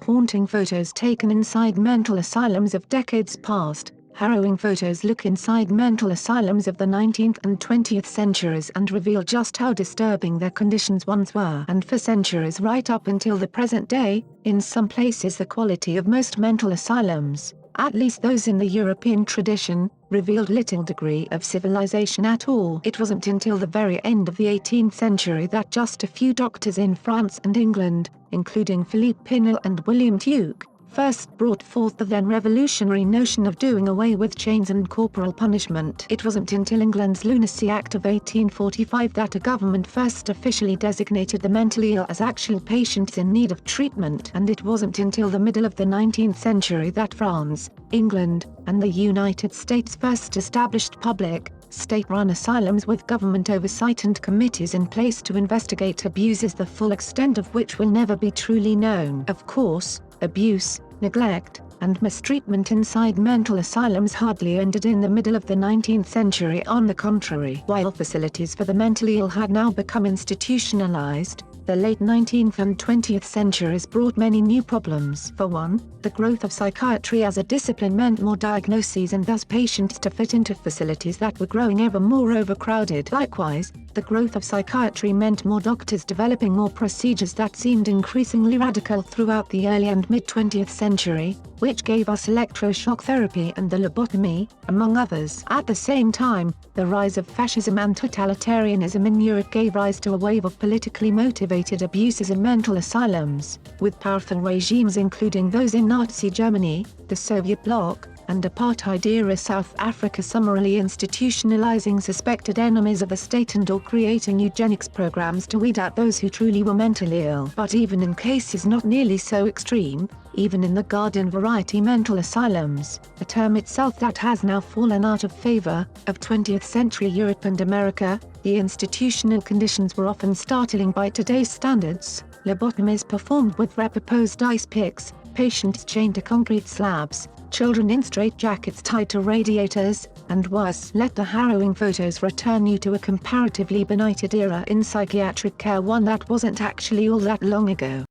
Haunting photos taken inside mental asylums of decades past. Harrowing photos look inside mental asylums of the 19th and 20th centuries and reveal just how disturbing their conditions once were. And for centuries right up until the present day, in some places the quality of most mental asylums, at least those in the European tradition, revealed little degree of civilization at all. It wasn't until the very end of the 18th century that just a few doctors in France and England, including Philippe Pinel and William Tuke, first brought forth the then revolutionary notion of doing away with chains and corporal punishment. It wasn't until England's Lunacy Act of 1845 that a government first officially designated the mentally ill as actual patients in need of treatment. And it wasn't until the middle of the 19th century that France, England, and the United States first established public, state-run asylums with government oversight and committees in place to investigate abuses, the full extent of which will never be truly known. Of course, abuse, neglect, and mistreatment inside mental asylums hardly ended in the middle of the 19th century. On the contrary, while facilities for the mentally ill had now become institutionalized, the late 19th and 20th centuries brought many new problems. For one, the growth of psychiatry as a discipline meant more diagnoses and thus patients to fit into facilities that were growing ever more overcrowded. Likewise, the growth of psychiatry meant more doctors developing more procedures that seemed increasingly radical throughout the early and mid-20th century, which gave us electroshock therapy and the lobotomy, among others. At the same time, the rise of fascism and totalitarianism in Europe gave rise to a wave of politically motivated abuses in mental asylums, with powerful regimes including those in Nazi Germany, the Soviet bloc, and apartheid-era South Africa summarily institutionalizing suspected enemies of the state and/or creating eugenics programs to weed out those who truly were mentally ill. But even in cases not nearly so extreme, even in the garden variety mental asylums, a term itself that has now fallen out of favor, of 20th century Europe and America, the institutional conditions were often startling by today's standards. Lobotomies performed with repurposed ice picks, patients chained to concrete slabs, children in straitjackets tied to radiators, and worse. Let the harrowing photos return you to a comparatively benighted era in psychiatric care, one that wasn't actually all that long ago.